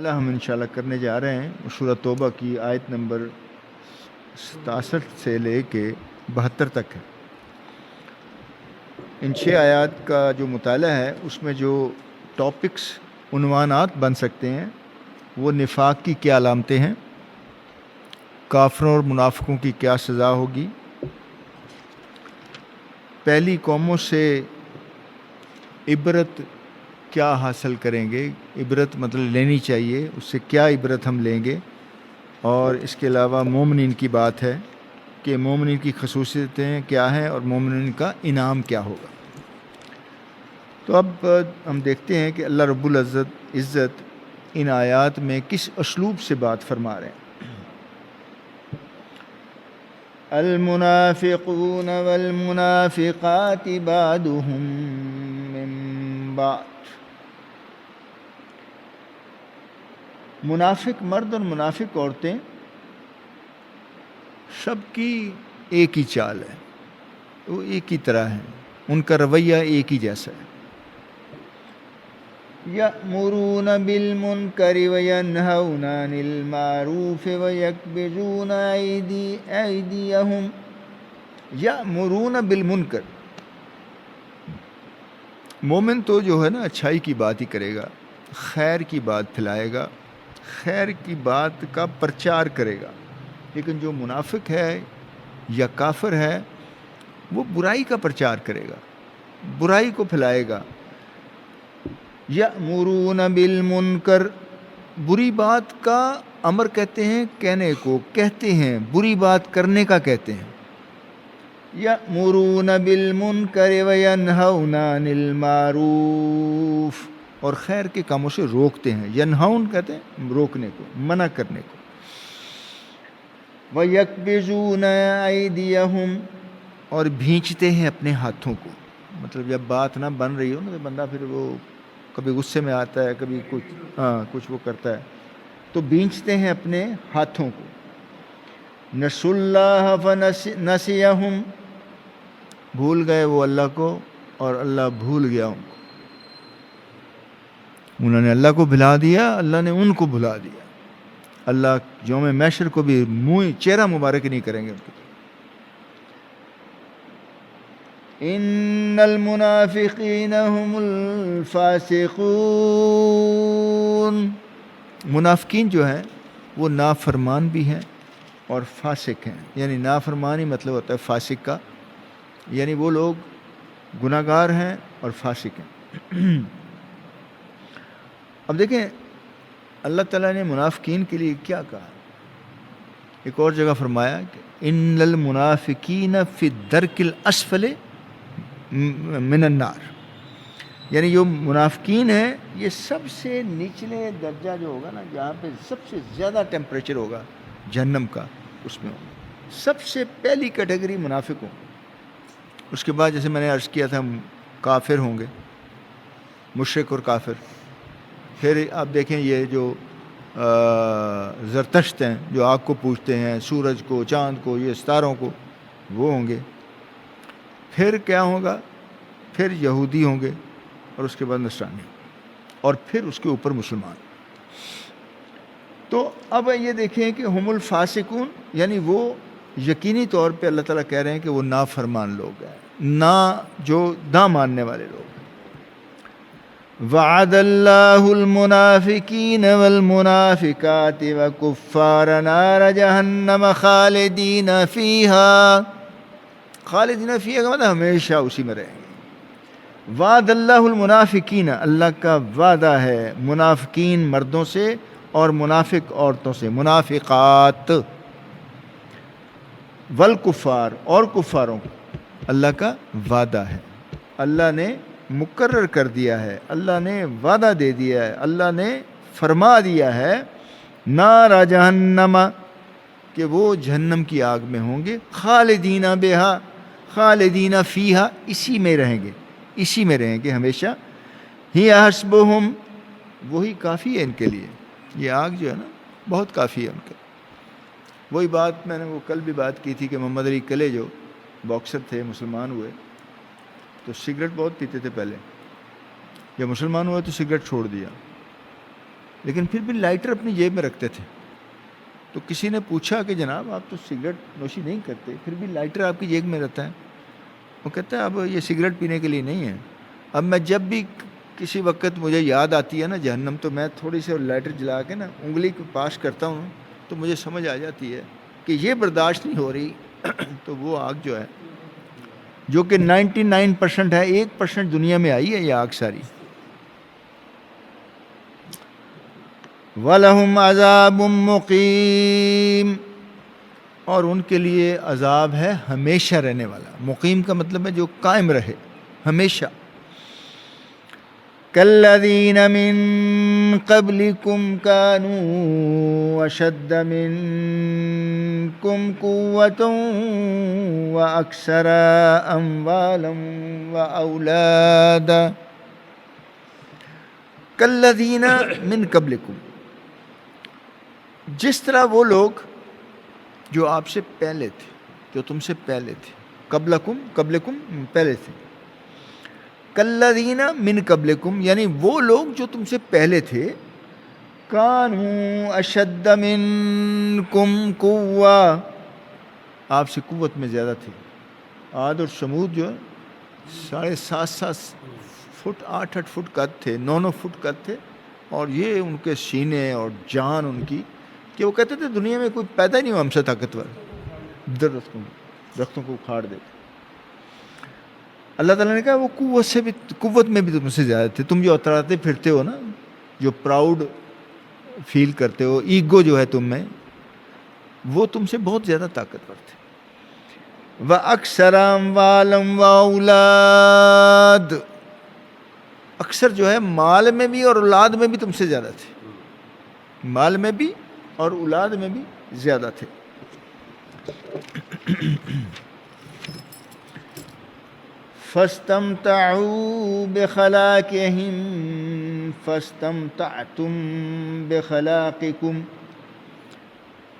ہم انشاءاللہ کرنے جا رہے ہیں سورہ توبہ کی آیت نمبر 67 سے لے کے 72 تک ہے۔ ان 6 آیات کا جو مطالعہ ہے اس میں جو ٹاپکس عنوانات بن سکتے ہیں وہ نفاق کی کیا علامتیں ہیں، کافروں اور منافقوں کی کیا سزا ہوگی، پہلی قوموں سے عبرت کیا حاصل کریں گے، عبرت مطلب لینی چاہیے، اس سے کیا عبرت ہم لیں گے، اور اس کے علاوہ مومنین کی بات ہے کہ مومنین کی خصوصیتیں کیا ہیں اور مومنین کا انعام کیا ہوگا۔ تو اب ہم دیکھتے ہیں کہ اللہ رب العزت ان آیات میں کس اسلوب سے بات فرما رہے ہیں۔ المنافقون والمنافقات بعضهم من بعض، منافق مرد اور منافق عورتیں سب کی ایک ہی چال ہے، وہ ایک ہی طرح ہیں، ان کا رویہ ایک ہی جیسا ہے۔ یأمرون بالمنکر وینہون عن المعروف ویکبضون ایدیہم۔ یأمرون بالمنکر، مومن تو جو ہے نا اچھائی کی بات ہی کرے گا، خیر کی بات پھیلائے گا، خیر کی بات کا پرچار کرے گا، لیکن جو منافق ہے یا کافر ہے وہ برائی کا پرچار کرے گا، برائی کو پھیلائے گا۔ یأمرون بالمنکر، بری بات کا امر کہتے ہیں کہنے کو، کہتے ہیں بری بات کرنے کا کہتے ہیں۔ یأمرون بالمنکر وینہون عن المعروف، اور خیر کے کاموں سے روکتے ہیں، ینہون کہتے ہیں روکنے کو، منع کرنے کو۔ وَيَكْبِضُونَ أَيْدِيَهُمْ، اور بھینچتے ہیں اپنے ہاتھوں کو، مطلب جب بات نہ بن رہی ہو نا تو بندہ پھر وہ کبھی غصے میں آتا ہے، کبھی کچھ وہ کرتا ہے، تو بھینچتے ہیں اپنے ہاتھوں کو۔ نسوا اللہ فنسیہم، بھول گئے وہ اللہ کو اور اللہ بھول گیا ان کو، انہوں نے اللہ کو بھلا دیا، اللہ نے ان کو بھلا دیا۔ اللہ یوم محشر کو بھی چہرہ مبارک نہیں کریں گے ان کی طرف۔ ان المنافقین هم الفاسقون، منافقین جو ہیں وہ نافرمان بھی ہیں اور فاسق ہیں، یعنی نافرمانی مطلب ہوتا ہے فاسق کا، یعنی وہ لوگ گناہ گار ہیں اور فاسق ہیں۔ اب دیکھیں اللہ تعالیٰ نے منافقین کے لیے کیا کہا، ایک اور جگہ فرمایا کہ ان المنافقین فی الدرک الاسفل من النار، یعنی جو منافقین ہیں یہ سب سے نچلے درجہ جو ہوگا نا، جہاں پہ سب سے زیادہ ٹیمپریچر ہوگا جہنم کا، اس میں ہوگا، سب سے پہلی کیٹیگری منافق ہوں۔ اس کے بعد جیسے میں نے عرض کیا تھا کافر ہوں گے، مشرک اور کافر۔ پھر آپ دیکھیں یہ جو زرتشت ہیں جو آگ کو پوجتے ہیں، سورج کو، چاند کو، یہ ستاروں کو، وہ ہوں گے۔ پھر کیا ہوگا، پھر یہودی ہوں گے، اور اس کے بعد نصرانی، اور پھر اس کے اوپر مسلمان۔ تو اب یہ دیکھیں کہ ہم الفاسقون، یعنی وہ یقینی طور پہ اللہ تعالیٰ کہہ رہے ہیں کہ وہ نافرمان لوگ ہیں، نہ ماننے والے لوگ ہیں۔ وعد اللہ المنافقین والمنافقات وکفار نار جہنم خالدین فیہا، خالدین فیہا کا مطلب ہمیشہ اسی میں رہیں گے۔ وعد اللہ المنافقین، اللہ کا وعدہ ہے منافقین مردوں سے اور منافق عورتوں سے، منافقات، والکفار، اور کفاروں کو اللہ کا وعدہ ہے، اللہ نے مقرر کر دیا ہے، اللہ نے وعدہ دے دیا ہے، اللہ نے فرما دیا ہے نار جہنم، کہ وہ جہنم کی آگ میں ہوں گے، خالدین بہا، خالدین فیہا، اسی میں رہیں گے، اسی میں رہیں گے ہمیشہ۔ ہی حسبہم، وہی کافی ہے ان کے لیے، یہ آگ جو ہے نا بہت کافی ہے ان کے۔ وہی بات میں نے وہ کل بھی بات کی تھی کہ محمد علی کلے جو باکسر تھے، مسلمان ہوئے تو سگریٹ بہت پیتے تھے پہلے، جب مسلمان ہوئے تو سگریٹ چھوڑ دیا، لیکن پھر بھی لائٹر اپنی جیب میں رکھتے تھے. تو کسی نے پوچھا کہ جناب آپ تو سگریٹ نوشی نہیں کرتے, پھر بھی لائٹر آپ کی جیب میں رہتا ہے. وہ کہتا ہے اب یہ سگریٹ پینے کے لیے نہیں ہے, اب میں جب بھی کسی وقت مجھے یاد آتی ہے نا جہنم, تو میں تھوڑی سی لائٹر جلا کے نا انگلی کو پاس کرتا ہوں, تو مجھے سمجھ آ جاتی ہے کہ یہ برداشت نہیں ہو رہی. تو وہ آگ جو ہے, جو کہ 99% ہے, 1% دنیا میں آئی ہے یہ آگ ساری. وَلَهُمْ عَذَابٌ مُقِيمٌ, اور ان کے لیے عذاب ہے ہمیشہ رہنے والا. مقیم کا مطلب ہے جو قائم رہے ہمیشہ. كَالَّذِينَ مِن قَبْلِكُمْ كَانُوا أَشَدَّ مِنكُمْ قُوَّةً وَأَكْثَرَ أَمْوَالًا وَأَوْلَادًا. كَالَّذِينَ مِن قَبْلِكُمْ, جس طرح وہ لوگ جو آپ سے پہلے تھے, جو تم سے پہلے تھے. قبلکم پہلے تھے. کالذین من قبلکم, یعنی وہ لوگ جو تم سے پہلے تھے. کانوا اشد منکم قوہ, آپ سے قوت میں زیادہ تھے. عاد اور سمود جو 7.5 فٹ 8 فٹ قد تھے, 9 فٹ قد تھے, اور یہ ان کے سینے اور جان ان کی, کہ وہ کہتے تھے دنیا میں کوئی پیدا ہی نہیں ہوا ہم سے طاقتور, درختوں کو اکھاڑ دیتے. اللہ تعالیٰ نے کہا وہ قوت میں بھی تم سے زیادہ تھے. تم جو اتراتے پھرتے ہو نا, جو پراؤڈ فیل کرتے ہو, ایگو جو ہے تم میں, وہ تم سے بہت زیادہ طاقتور تھے. وَأَكْثَرَ أَمْوَالًا وَأَوْلَادًا, اکثر جو ہے مال میں بھی اور اولاد میں بھی تم سے زیادہ تھے. مال میں بھی اور اولاد میں بھی زیادہ تھے. فَاسْتَمْتَعُوا بِخَلَاقِهِمْ فَاسْتَمْتَعْتُمْ بِخَلَاقِكُمْ,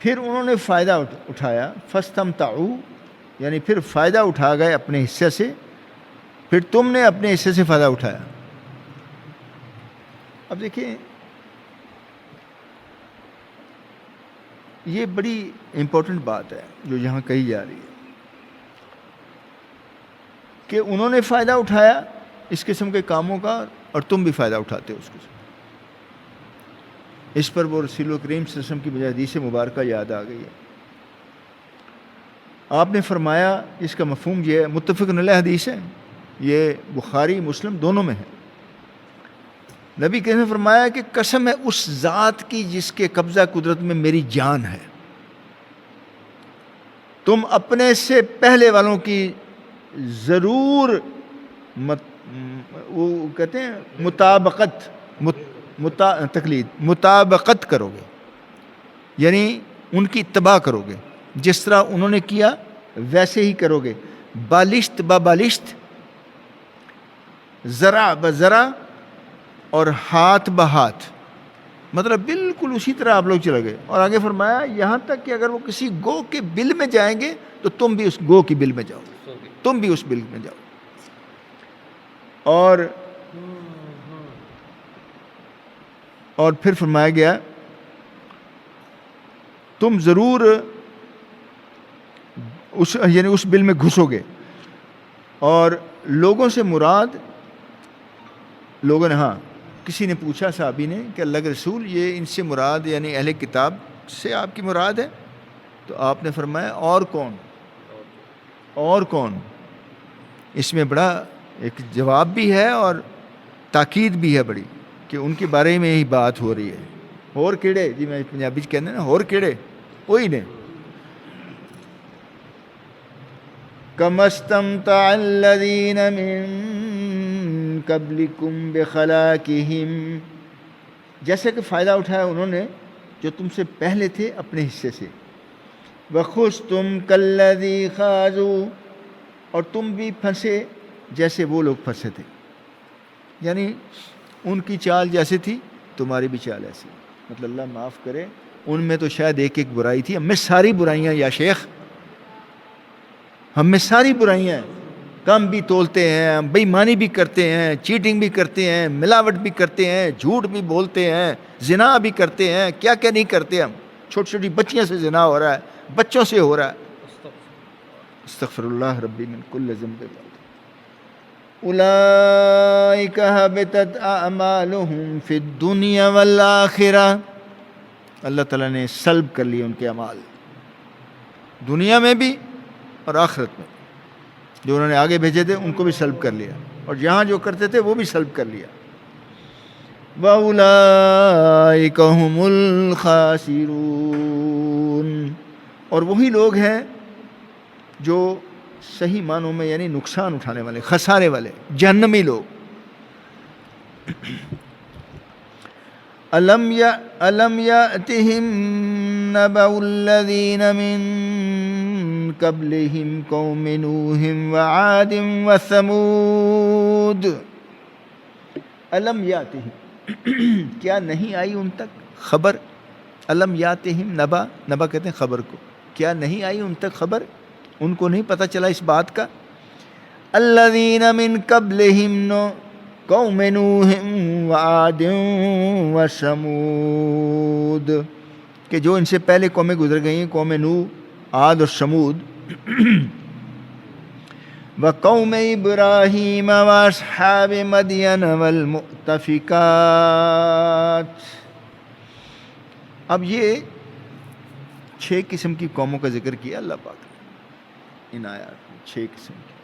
پھر انہوں نے فائدہ اٹھایا. فَاسْتَمْتَعُوا یعنی پھر فائدہ اٹھا گئے اپنے حصے سے, پھر تم نے اپنے حصے سے فائدہ اٹھایا. اب دیکھیں یہ بڑی امپورٹنٹ بات ہے جو یہاں کہی جا رہی ہے, کہ انہوں نے فائدہ اٹھایا اس قسم کے کاموں کا, اور تم بھی فائدہ اٹھاتے ہو اس قسم. اس پر وہ رسول کریم صلی اللہ علیہ وسلم کی مجھے حدیث مبارکہ یاد آ گئی ہے. آپ نے فرمایا, اس کا مفہوم یہ ہے, متفق علیہ حدیث ہے, یہ بخاری مسلم دونوں میں ہے. نبی کریم نے فرمایا کہ قسم ہے اس ذات کی جس کے قبضہ قدرت میں میری جان ہے, تم اپنے سے پہلے والوں کی ضرور وہ کہتے ہیں مطابقت کرو گے, یعنی ان کی اتباع کرو گے. جس طرح انہوں نے کیا ویسے ہی کرو گے. بالشت بالشت, ذرا بذرا, اور ہاتھ بہاتھ, مطلب بالکل اسی طرح آپ لوگ چلے گئے. اور آگے فرمایا یہاں تک کہ اگر وہ کسی گو کے بل میں جائیں گے تو تم بھی اس گو کی بل میں جاؤ, تم بھی اس بل میں جاؤ. اور پھر فرمایا گیا تم ضرور یعنی اس بل میں گھسو گے. اور لوگوں سے مراد, لوگوں نے, ہاں کسی نے پوچھا صحابی نے کہ اللہ کے رسول یہ ان سے مراد یعنی اہل کتاب سے آپ کی مراد ہے؟ تو آپ نے فرمایا اور کون, اور کون. اس میں بڑا ایک جواب بھی ہے اور تاکید بھی ہے بڑی, کہ ان کے بارے میں ہی بات ہو رہی ہے. اور کیڑے, جی میں پنجابی کہتے ہیں نا, اور کیڑے, وہی نے. كَمَا اسْتَمْتَعَ الَّذِينَ مِن قَبْلِكُمْ بِخَلَاقِهِمْ, جیسے کہ فائدہ اٹھایا انہوں نے جو تم سے پہلے تھے اپنے حصے سے. وَخُذْتُمْ كَالَّذِي خَاضُوا, اور تم بھی پھنسے جیسے وہ لوگ پھنسے تھے. یعنی ان کی چال جیسے تھی تمہاری بھی چال ایسی. مطلب اللہ معاف کرے, ان میں تو شاید ایک ایک برائی تھی, ہم میں ساری برائیاں, یا شیخ ہم میں ساری برائیاں ہیں, کم بھی تولتے ہیں، بے ایمانی بھی کرتے ہیں، چیٹنگ بھی کرتے ہیں، ملاوٹ بھی کرتے ہیں، جھوٹ بھی بولتے ہیں، زنا بھی کرتے ہیں، کیا کیا نہیں کرتے ہم. چھوٹی چھوٹی بچیاں سے زنا ہو رہا ہے، بچوں سے ہو رہا ہے. استغفر اللہ ربی من کل ذنب. اولئک حبطت اعمالهم فی الدنیا والآخرہ. اللہ تعالیٰ نے سلب کر لیے ان کے اعمال، دنیا میں بھی اور آخرت میں. جو انہوں نے آگے بھیجے تھے ان کو بھی سلب کر لیا، اور یہاں جو کرتے تھے وہ بھی سلب کر لیا. وَأُولَئِكَ هُمُ الْخَاسِرُونَ. اور وہی لوگ ہیں جو صحیح معنوں میں یعنی نقصان اٹھانے والے، خسارے والے، جہنمی لوگ. أَلَمْ يَأْتِهِمْ نَبَأُ الَّذِينَ مِنْ قَبْلِهِمْ قَوْمِ نُوحٍ وَعَادٍ وَثَمُودَ. أَلَمْ يَأْتِهِمْ کیا نہیں آئی ان تک خبر. أَلَمْ يَأْتِهِمْ نبا کہتے ہیں خبر کو. کیا نہیں آئی ان تک خبر، ان کو نہیں پتہ چلا اس بات کا. الَّذِينَ مِنْ قَبْلِهِمْ قوم نوح وعاد وثمود، کہ جو ان سے پہلے قومیں گزر گئی ہیں، قوم نوح، عاد اور ثمود. وقوم ابراہیم واصحاب مدین والمؤتفکات. اب یہ 6 قسم کی قوموں کا ذکر کیا اللہ پاک نے ان آیات میں. 6 قسم کی.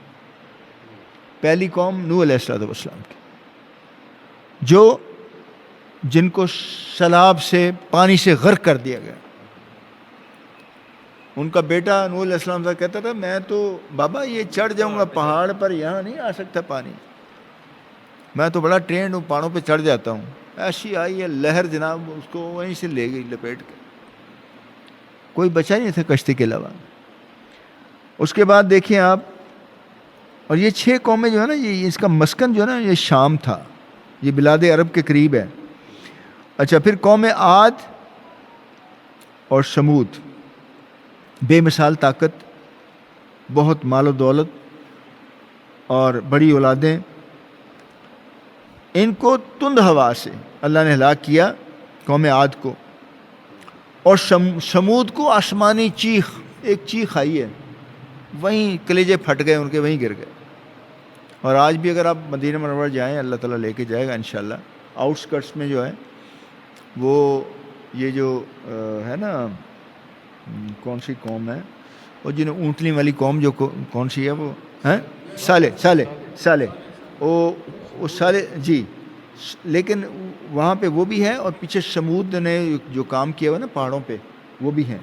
پہلی قوم نوح علیہ السلام کی، جن کو سیلاب سے، پانی سے غرق کر دیا گیا. ان کا بیٹا نوح علیہ السلام سے کہتا تھا میں تو بابا یہ چڑھ جاؤں گا پہاڑ پر، یہاں نہیں آ سکتا پانی، میں تو بڑا ٹرینڈ ہوں، پہاڑوں پہ چڑھ جاتا ہوں. ایسی آئی ہے لہر جناب، اس کو وہیں سے لے گئی لپیٹ کے، کوئی بچا نہیں تھا کشتی کے علاوہ. اس کے بعد دیکھیں آپ، اور یہ 6 قومیں جو ہے نا، یہ اس کا مسکن جو ہے نا یہ شام تھا، یہ بلاد عرب کے قریب ہے. اچھا، پھر قوم عاد اور ثمود، بے مثال طاقت، بہت مال و دولت اور بڑی اولادیں. ان کو تند ہوا سے اللہ نے ہلاک کیا، قوم عاد کو. اور ثمود کو آسمانی چیخ، ایک چیخ آئی ہے، وہیں کلیجے پھٹ گئے ان کے، وہیں گر گئے. اور آج بھی اگر آپ مدینہ منورہ جائیں، اللہ تعالیٰ لے کے جائے گا انشاءاللہ، آؤٹ سکرٹس میں جو ہے وہ یہ جو ہے نا، کون سی قوم ہے وہ جنہیں اونٹنی والی قوم، جو کون سی ہے وہ ہیں، صالح وہ صالح جی. لیکن وہاں پہ وہ بھی ہے، اور پیچھے ثمود نے جو کام کیا ہوا نا پہاڑوں پہ، وہ بھی ہیں.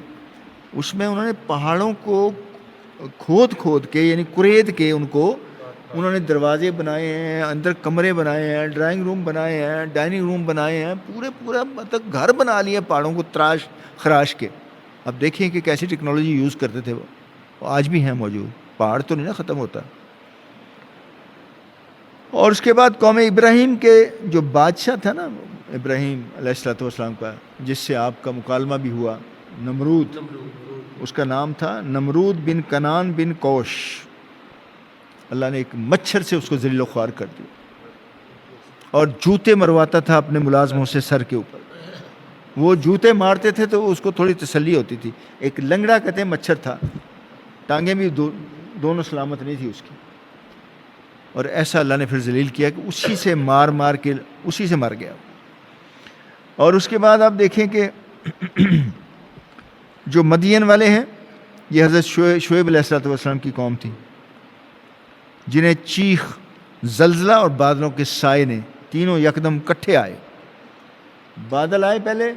اس میں انہوں نے پہاڑوں کو کھود کے یعنی کرید کے ان کو انہوں نے دروازے بنائے ہیں، اندر کمرے بنائے ہیں، ڈرائنگ روم بنائے ہیں، ڈائننگ روم بنائے ہیں، پورا مطلب گھر بنا لیے پہاڑوں کو تراش خراش کے. اب دیکھیں کہ کیسی ٹیکنالوجی یوز کرتے تھے وہ آج بھی ہیں موجود. پہاڑ تو نہیں نا ختم ہوتا. اور اس کے بعد قوم ابراہیم کے جو بادشاہ تھا نا، ابراہیم علیہ السلام کا، جس سے آپ کا مکالمہ بھی ہوا، نمرود، اس کا نام تھا نمرود بن کنان بن کوش. اللہ نے ایک مچھر سے اس کو ذلیل و خوار کر دیا، اور جوتے مرواتا تھا اپنے ملازموں سے سر کے اوپر. وہ جوتے مارتے تھے تو اس کو تھوڑی تسلی ہوتی تھی. ایک لنگڑا کہتے ہیں مچھر تھا، ٹانگیں بھی دونوں سلامت نہیں تھی اس کی. اور ایسا اللہ نے پھر ذلیل کیا کہ اسی سے مار کے اسی سے مر گیا. اور اس کے بعد آپ دیکھیں کہ جو مدین والے ہیں، یہ حضرت شعیب علیہ السلام کی قوم تھی، جنہیں چیخ، زلزلہ اور بادلوں کے سائے نے، تینوں یکدم کٹھے آئے. بادل آئے پہلے،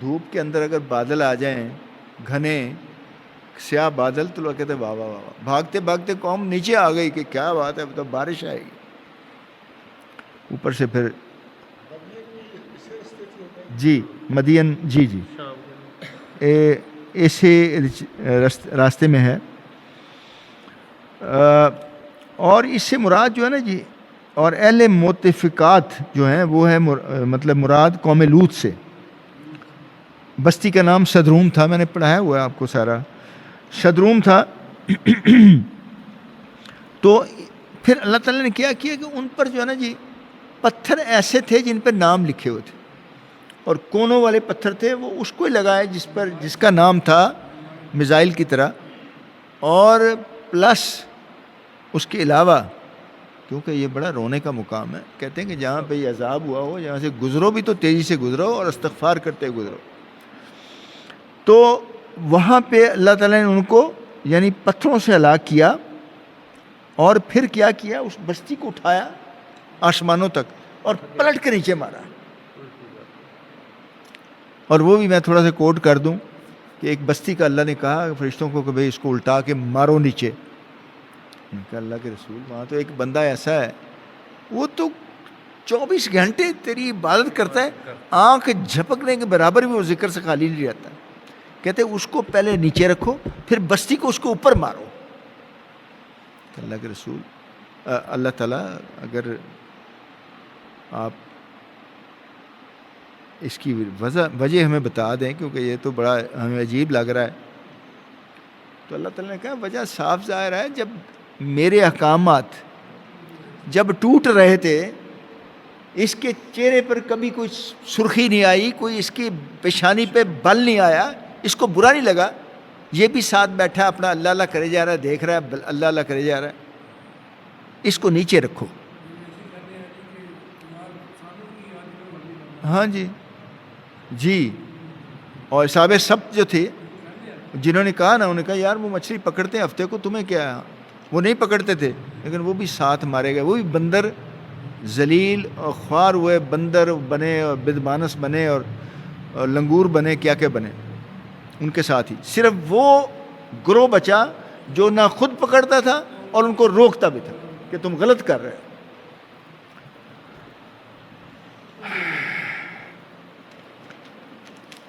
دھوپ کے اندر اگر بادل آ جائیں گھنے سیاہ بادل تو لوگ کہتے ہیں واہ واہ واہ، بھاگتے بھاگتے قوم نیچے آ گئی کہ کیا بات ہے، تو بارش آئے گی. اوپر سے پھر جی مدین، جی ایسے راستے میں ہے. اور اس سے مراد جو ہے نا جی، اور اہل مؤتفقات جو ہیں وہ ہے مطلب مراد قوم لوط سے. بستی کا نام صدروم تھا، میں نے پڑھایا ہوا ہے آپ کو سارا. صدروم تھا. تو پھر اللہ تعالیٰ نے کیا کیا کہ ان پر جو ہے نا جی پتھر ایسے تھے جن پہ نام لکھے ہوئے تھے، اور کونوں والے پتھر تھے وہ اس کو ہی لگائے جس کا نام تھا میزائل کی طرح، اور پلس اس کے علاوہ کیونکہ یہ بڑا رونے کا مقام ہے، کہتے ہیں کہ جہاں پہ یہ عذاب ہوا ہو جہاں سے گزرو بھی تو تیزی سے گزرو اور استغفار کرتے گزرو. تو وہاں پہ اللہ تعالیٰ نے ان کو یعنی پتھروں سے ہلاک کیا، اور پھر کیا کیا، اس بستی کو اٹھایا آسمانوں تک اور پلٹ کے نیچے مارا. اور وہ بھی میں تھوڑا سا کوٹ کر دوں کہ ایک بستی کا اللہ نے کہا فرشتوں کو کہ بھئی اس کو الٹا کے مارو نیچے. ان کا اللہ کے رسول وہاں تو ایک بندہ ایسا ہے وہ تو 24 گھنٹے تیری عبادت کرتا ہے، آنکھ جھپکنے کے برابر بھی وہ ذکر سے خالی نہیں رہتا. کہتے اس کو پہلے نیچے رکھو پھر بستی کو اس کو اوپر مارو. اللہ کے رسول اللہ تعالیٰ اگر آپ اس کی وجہ ہمیں بتا دیں، کیونکہ یہ تو بڑا ہمیں عجیب لگ رہا ہے، تو اللہ تعالیٰ نے کہا وجہ صاف ظاہر ہے، جب میرے احکامات جب ٹوٹ رہے تھے، اس کے چہرے پر کبھی کوئی سرخی نہیں آئی، کوئی اس کی پیشانی پہ بل نہیں آیا، اس کو برا نہیں لگا، یہ بھی ساتھ بیٹھا اپنا اللہ اللہ کرے جا رہا ہے، دیکھ رہا ہے اللہ اللہ کرے جا رہا ہے. اس کو نیچے رکھو. ہاں جی جی. اور صحابہ سب جو تھے جنہوں نے کہا نا، انہوں نے کہا یار وہ مچھلی پکڑتے ہیں ہفتے کو، تمہیں کیا ہے؟ وہ نہیں پکڑتے تھے لیکن وہ بھی ساتھ مارے گئے. وہ بھی بندر ذلیل اور خوار ہوئے بندر بنے اور بدمانس بنے اور لنگور بنے، کیا کیا بنے ان کے ساتھ ہی. صرف وہ گروہ بچا جو نہ خود پکڑتا تھا اور ان کو روکتا بھی تھا کہ تم غلط کر رہے ہو.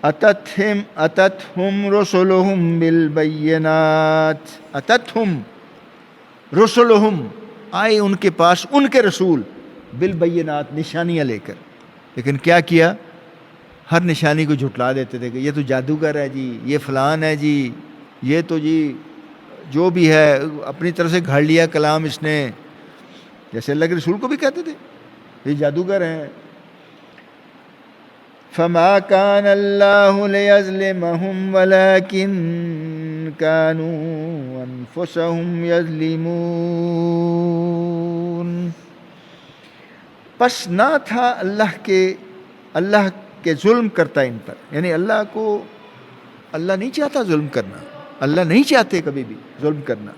اتتہم رسلہم بالبینات، اتتہم رسلہم، آئے ان کے پاس ان کے رسول، بالبینات، نشانیاں لے کر. لیکن کیا کیا؟ ہر نشانی کو جھٹلا دیتے تھے کہ یہ تو جادوگر ہے جی، یہ فلان ہے جی، یہ تو جی جو بھی ہے اپنی طرف سے گھڑ لیا کلام اس نے. جیسے اللہ کے رسول کو بھی کہتے تھے یہ جادوگر ہیں. فما كان الله ليظلمهم ولكن كانوا انفسهم يظلمون. پس نہ تھا اللہ کے ظلم کرتا ان پر، یعنی اللہ نہیں چاہتا ظلم کرنا، اللہ نہیں چاہتے کبھی بھی ظلم کرنا.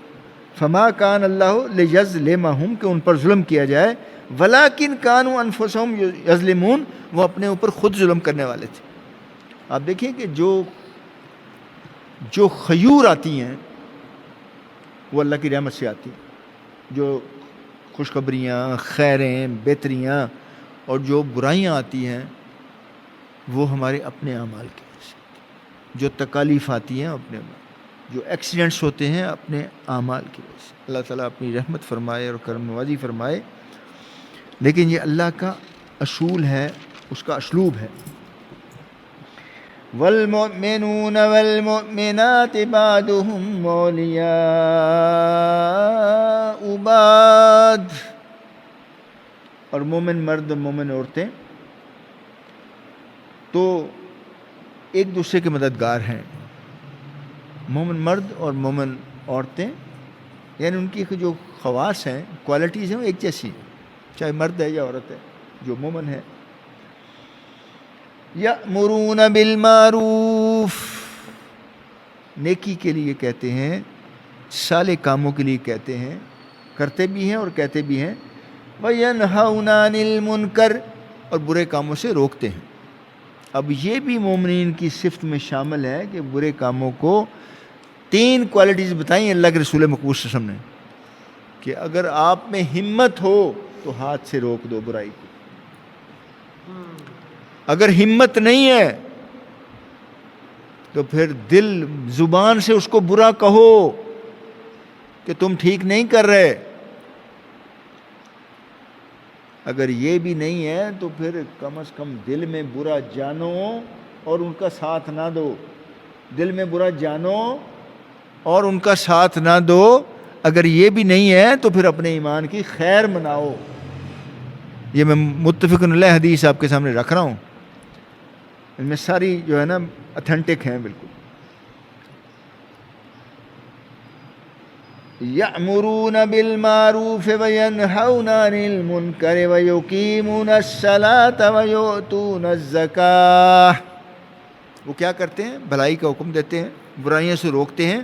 فما كان الله ليظلمهم کہ ان پر ظلم کیا جائے، ولیکن كانوا انفسهم یظلمون، وہ اپنے اوپر خود ظلم کرنے والے تھے. آپ دیکھیں کہ جو خیور آتی ہیں وہ اللہ کی رحمت سے آتی ہیں، جو خوشخبریاں، خیریں، بہتریاں، اور جو برائیاں آتی ہیں وہ ہمارے اپنے اعمال کی وجہ سے، جو تکالیف آتی ہیں اپنے، جو ایکسیڈنٹس ہوتے ہیں اپنے اعمال کی وجہ سے. اللہ تعالیٰ اپنی رحمت فرمائے اور کرم نوازی فرمائے. لیکن یہ اللہ کا اصول ہے، اس کا اسلوب ہے. والمؤمنون والمؤمنات بعضهم اولیاء بعض، اور مومن مرد اور مومن عورتیں تو ایک دوسرے کے مددگار ہیں. مومن مرد اور مومن عورتیں یعنی ان کی جو خواص ہیں، کوالٹیز ہیں، وہ ایک جیسی ہیں، چاہے مرد ہے یا عورت ہے جو مومن ہے. یأمرون بالمعروف، نیکی کے لیے کہتے ہیں، صالح کاموں کے لیے کہتے ہیں، کرتے بھی ہیں اور کہتے بھی ہیں. وینہون عن المنکر، اور برے کاموں سے روکتے ہیں. اب یہ بھی مومنین کی صفت میں شامل ہے کہ برے کاموں کو 3 کوالٹیز بتائیں اللہ کے رسول مقبول صلی اللہ علیہ وسلم نے کہ اگر آپ میں ہمت ہو تو ہاتھ سے روک دو برائی کو. اگر ہمت نہیں ہے تو پھر دل زبان سے اس کو برا کہو کہ تم ٹھیک نہیں کر رہے. اگر یہ بھی نہیں ہے تو پھر کم از کم دل میں برا جانو اور ان کا ساتھ نہ دو. دل میں برا جانو اور ان کا ساتھ نہ دو. اگر یہ بھی نہیں ہے تو پھر اپنے ایمان کی خیر مناؤ. یہ میں متفق علیہ حدیث آپ کے سامنے رکھ رہا ہوں، ان میں ساری جو ہے نا اتھینٹک ہیں بالکل. یأمرون بالمعروف وینہون عن المنکر ویقیمون الصلاة ویؤتون الزکاة. وہ کیا کرتے ہیں؟ بھلائی کا حکم دیتے ہیں، برائیوں سے روکتے ہیں،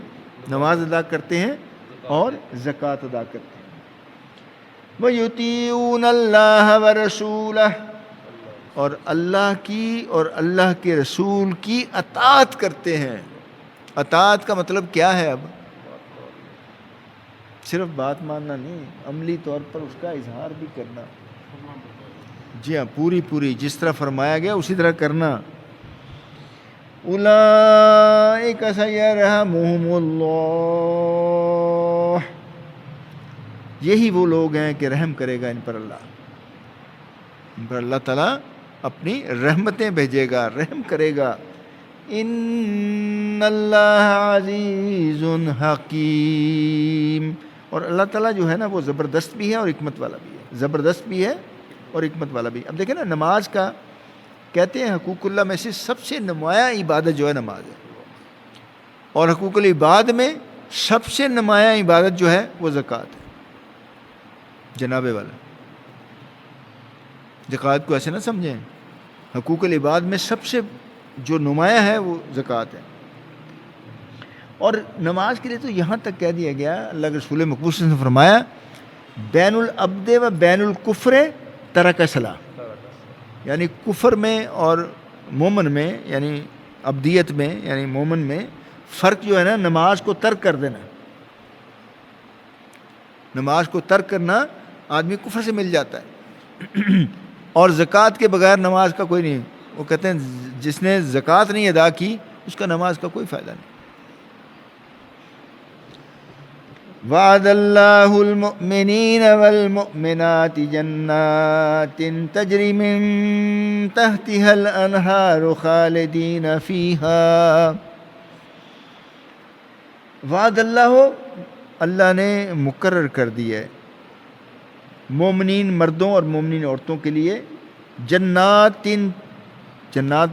نماز ادا کرتے ہیں اور زکوٰۃ ادا کرتے ہیں. وَيُطِيعُونَ اللَّهَ وَرَسُولَهُ، اور اللہ کی اور اللہ کے رسول کی اطاعت کرتے ہیں. اطاعت کا مطلب کیا ہے؟ اب صرف بات ماننا نہیں، عملی طور پر اس کا اظہار بھی کرنا. جی ہاں، پوری جس طرح فرمایا گیا اسی طرح کرنا. اولئک سیرحمہم اللہ، یہی وہ لوگ ہیں کہ رحم کرے گا ان پر اللہ. ان پر اللہ تعالیٰ اپنی رحمتیں بھیجے گا، رحم کرے گا. ان اللہ عزیز حکیم، اور اللہ تعالیٰ جو ہے نا وہ زبردست بھی ہے اور حکمت والا بھی ہے. زبردست بھی ہے اور حکمت والا بھی. اب دیکھیں نا، نماز کا کہتے ہیں حقوق اللہ میں سے سب سے نمایاں عبادت جو ہے نماز ہے، اور حقوق العباد میں سب سے نمایاں عبادت جو ہے وہ زکوٰۃ ہے. جناب والا، زکوٰۃ کو ایسے نہ سمجھیں. حقوق العباد میں سب سے جو نمایاں ہے وہ زکوٰۃ ہے. اور نماز کے لیے تو یہاں تک کہہ دیا گیا، اللہ کے رسول مقبول صلی اللہ علیہ وسلم نے فرمایا بین العبد و بین الکفر ترک صلاۃ، یعنی کفر میں اور مومن میں، یعنی عبدیت میں یعنی مومن میں فرق جو ہے نا، نماز کو ترک کر دینا. نماز کو ترک کرنا آدمی کفر سے مل جاتا ہے. اور زکوٰۃ کے بغیر نماز کا کوئی نہیں. وہ کہتے ہیں جس نے زکوٰۃ نہیں ادا کی اس کا نماز کا کوئی فائدہ نہیں. وعد اللہ المؤمنین والمؤمنات جنات تجری من تحتها الانہار خالدین فیہا. وعد اللہ نے مقرر کر دیا ہے مومنین مردوں اور مومنین عورتوں کے لیے جنات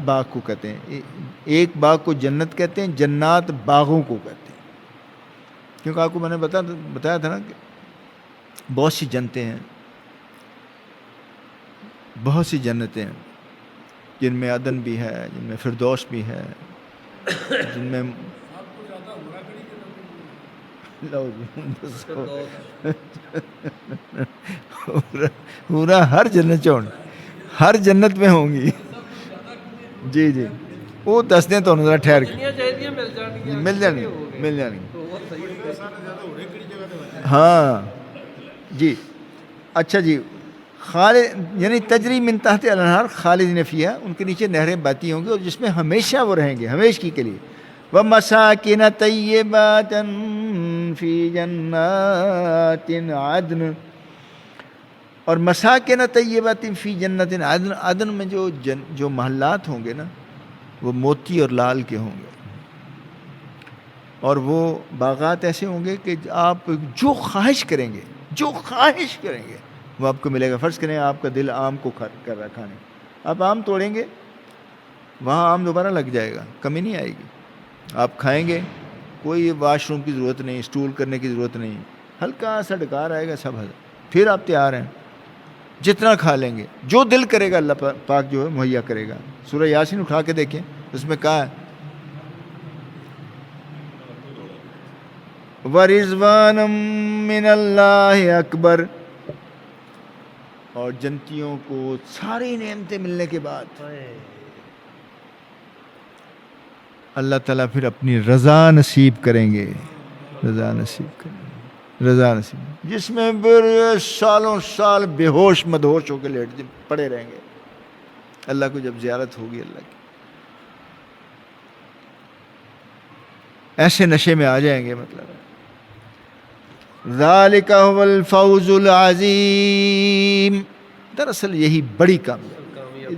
باغ کو کہتے ہیں. ایک باغ کو جنت کہتے ہیں، جنات باغوں کو کہتے ہیں. کیونکہ آپ کو میں نے بتایا تھا نا کہ بہت سی جنتیں ہیں، بہت سی جنتیں ہیں، جن میں عدن بھی ہے، جن میں فردوس بھی ہے، جن میں پورا ہر جنت میں ہوں گی. جی وہ دس دیں تو ذرا ٹھہر کے مل جانی. ہاں جی، اچھا جی. خالد یعنی تجری من تحت الانہار خالدین فیہا، ان کے نیچے نہریں بہتی ہوں گی اور جس میں ہمیشہ وہ رہیں گے، ہمیشہ کے لیے. وَمَسَاكِنَ طَيِّبَاتٍ فِي جَنَّاتٍ عَدْنٍ، اور مساکن طیبات فی جنت عدن. عدن میں جو محلات ہوں گے نا وہ موتی اور لال کے ہوں گے، اور وہ باغات ایسے ہوں گے کہ آپ جو خواہش کریں گے وہ آپ کو ملے گا. فرض کریں آپ کا دل آم کو کر رہا کھانے، آپ آم توڑیں گے، وہاں آم دوبارہ لگ جائے گا، کمی نہیں آئے گی. آپ کھائیں گے، کوئی واش روم کی ضرورت نہیں، اسٹول کرنے کی ضرورت نہیں، ہلکا سا ڈکار آئے گا، سب پھر آپ تیار ہیں، جتنا کھا لیں گے. جو دل کرے گا اللہ پاک جو ہے مہیا کرے گا. سورہ یاسین اٹھا کے دیکھیں، اس میں کہا ہے وَرِضْوَانٌ مِّنَ اللَّهِ اکبر، اور جنتیوں کو ساری نعمتیں ملنے کے بعد اللہ تعالیٰ پھر اپنی رضا نصیب کریں گے. رضا نصیب جس میں سالوں سال بے ہوش مدہوش ہو کے لیٹ پڑے رہیں گے. اللہ کو جب زیارت ہوگی اللہ کی، ایسے نشے میں آ جائیں گے. مطلب ذالک هو الفوز العظیم، دراصل یہی بڑی کامیابی.